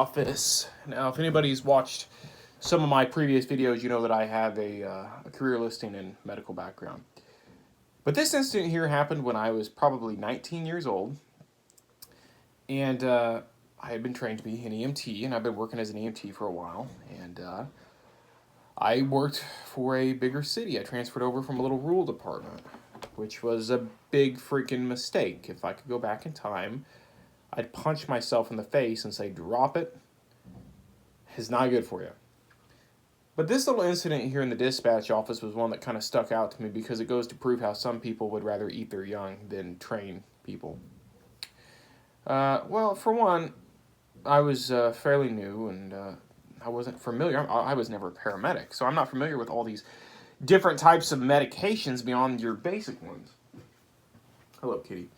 Office. Now, if anybody's watched some of my previous videos, you know that I have a career listing and medical background. But this incident here happened when I was probably 19 years old, and I had been trained to be an EMT, and I've been working as an EMT for a while, and I worked for a bigger city. I transferred over from a little rural department, which was a big freaking mistake. If I could go back in time, I'd punch myself in the face and say, drop it. It's not good for you. But this little incident here in the dispatch office was one that kind of stuck out to me because it goes to prove how some people would rather eat their young than train people. Well, for one, I was fairly new and I wasn't familiar. I was never a paramedic, so I'm not familiar with all these different types of medications beyond your basic ones. Hello, kitty.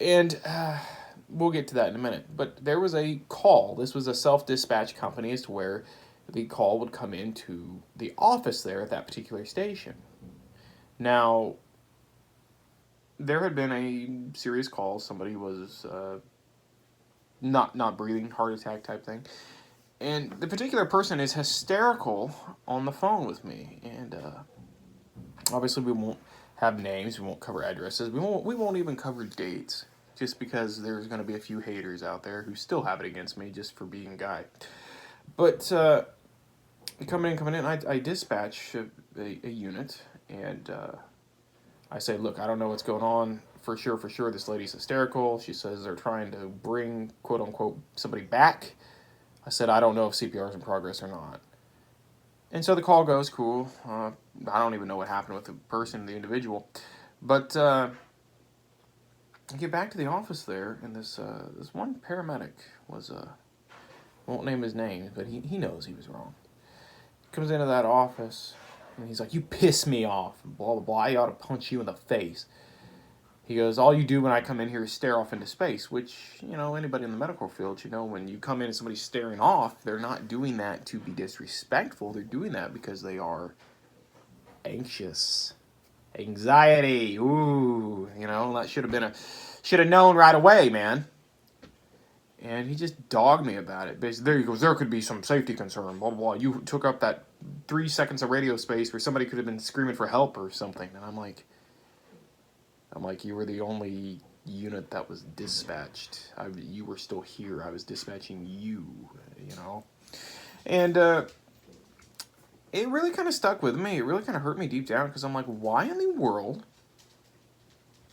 And we'll get to that in a minute. But there was a call. This was a self-dispatch company as to where the call would come into the office there at that particular station. Now, there had been a serious call. Somebody was not breathing, heart attack type thing. And the particular person is hysterical on the phone with me. And obviously we won't have names, we won't cover addresses, we won't even cover dates. Just because there's going to be a few haters out there who still have it against me just for being a guy. But coming in, I dispatch a unit, and I say, look, I don't know what's going on. For sure, this lady's hysterical. She says they're trying to bring, quote-unquote, somebody back. I said, I don't know if CPR is in progress or not. And so the call goes, cool. I don't even know what happened with the person, the individual. But I get back to the office there, and this one paramedic was, won't name his name, but he knows he was wrong. Comes into that office, and he's like, you piss me off, blah, blah, blah, I ought to punch you in the face. He goes, all you do when I come in here is stare off into space, which, you know, anybody in the medical field, you know, when you come in and somebody's staring off, they're not doing that to be disrespectful, they're doing that because they are anxious. Anxiety, ooh, you know, that should have known right away, man. And he just dogged me about it. Basically, there he goes, there could be some safety concern, blah, blah, blah. You took up that 3 seconds of radio space where somebody could have been screaming for help or something. And I'm like, you were the only unit that was dispatched. You were still here. I was dispatching you, you know. And it really kind of stuck with me. It really kind of hurt me deep down because I'm like, why in the world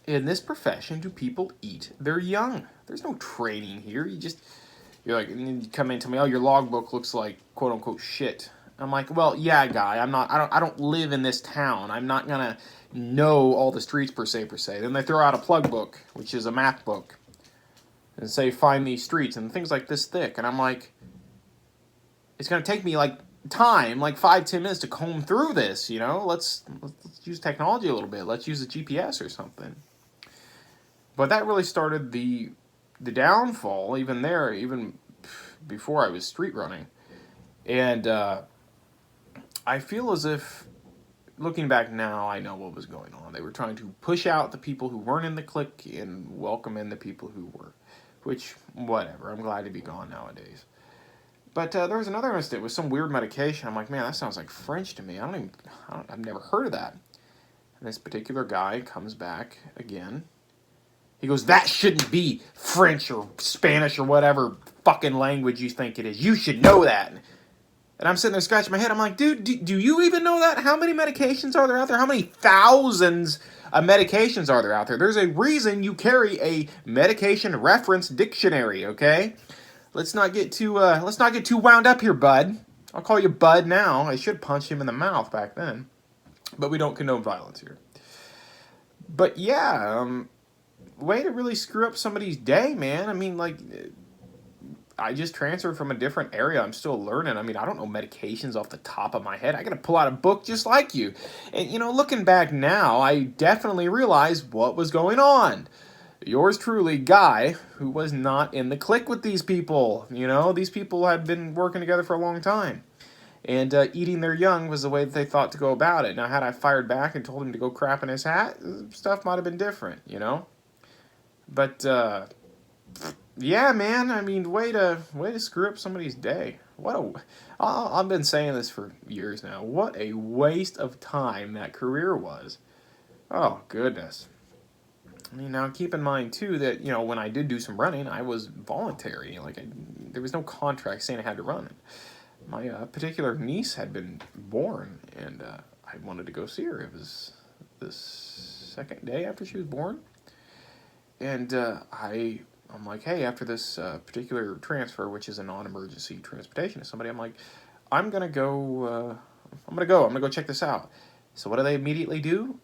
in this profession do people eat their young? There's no training here. You're like, and then you come in and tell me, oh, your logbook looks like quote unquote shit. I'm like, well, yeah, guy, I don't live in this town. I'm not gonna know all the streets per se. Then they throw out a plug book, which is a map book, and say, find these streets, and things like this thick. And I'm like, it's gonna take me like time, like 5-10 minutes to comb through this, you know. Let's use technology a little bit. Let's use a GPS or something. But that really started the downfall, even before I was street running. And I feel as if, looking back now, I know what was going on. They were trying to push out the people who weren't in the clique and welcome in the people who were. Which, whatever, I'm glad to be gone nowadays. But there was another incident with some weird medication. I'm like, man, that sounds like French to me. I've never heard of that. And this particular guy comes back again. He goes, that shouldn't be French or Spanish or whatever fucking language you think it is. You should know that. And I'm sitting there scratching my head. I'm like, dude, do you even know that? How many medications are there out there? How many thousands of medications are there out there? There's a reason you carry a medication reference dictionary, okay? Let's not get too wound up here, bud. I'll call you bud now. I should punch him in the mouth back then. But we don't condone violence here. But yeah, way to really screw up somebody's day, man. I mean, like, I just transferred from a different area. I'm still learning. I mean, I don't know medications off the top of my head. I got to pull out a book just like you. And, you know, looking back now, I definitely realized what was going on. Yours truly, Guy, who was not in the clique with these people. You know, these people had been working together for a long time. And eating their young was the way that they thought to go about it. Now, had I fired back and told him to go crap in his hat, stuff might have been different, you know? But Yeah, man. I mean, way to screw up somebody's day. I've been saying this for years now. What a waste of time that career was. Oh goodness. I mean, now keep in mind too that when I did do some running, I was voluntary. There was no contract saying I had to run. My particular niece had been born, and I wanted to go see her. It was the second day after she was born, and I'm like, hey, after this particular transfer, which is a non-emergency transportation to somebody, I'm like, I'm gonna go. I'm gonna go check this out. So what do they immediately do?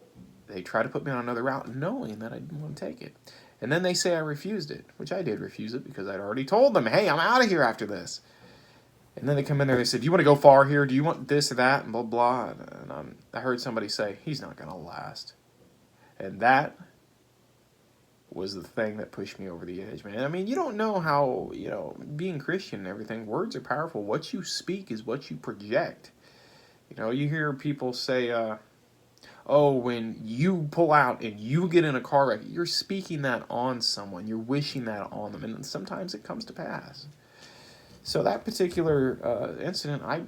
They try to put me on another route, knowing that I didn't want to take it. And then they say I refused it, which I did refuse it because I'd already told them, hey, I'm out of here after this. And then they come in there, they said, do you want to go far here? Do you want this or that? And blah, blah. And I heard somebody say, he's not going to last. And that was the thing that pushed me over the edge, man. I mean, you don't know how, being Christian and everything, words are powerful. What you speak is what you project. You hear people say, oh, when you pull out and you get in a car wreck, you're speaking that on someone. You're wishing that on them. And sometimes it comes to pass. So that particular incident, I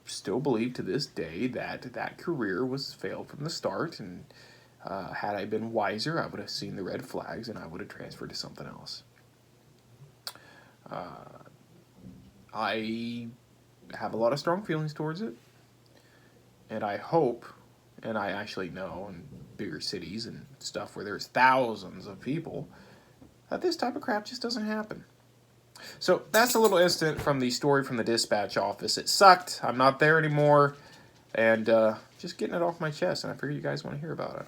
still believe to this day that career was failed from the start. And had I been wiser, I would have seen the red flags and I would have transferred to something else. I have a lot of strong feelings towards it. And I hope, and I actually know in bigger cities and stuff where there's thousands of people, that this type of crap just doesn't happen. So that's a little incident from the story from the dispatch office. It sucked. I'm not there anymore. And just getting it off my chest. And I figure you guys want to hear about it.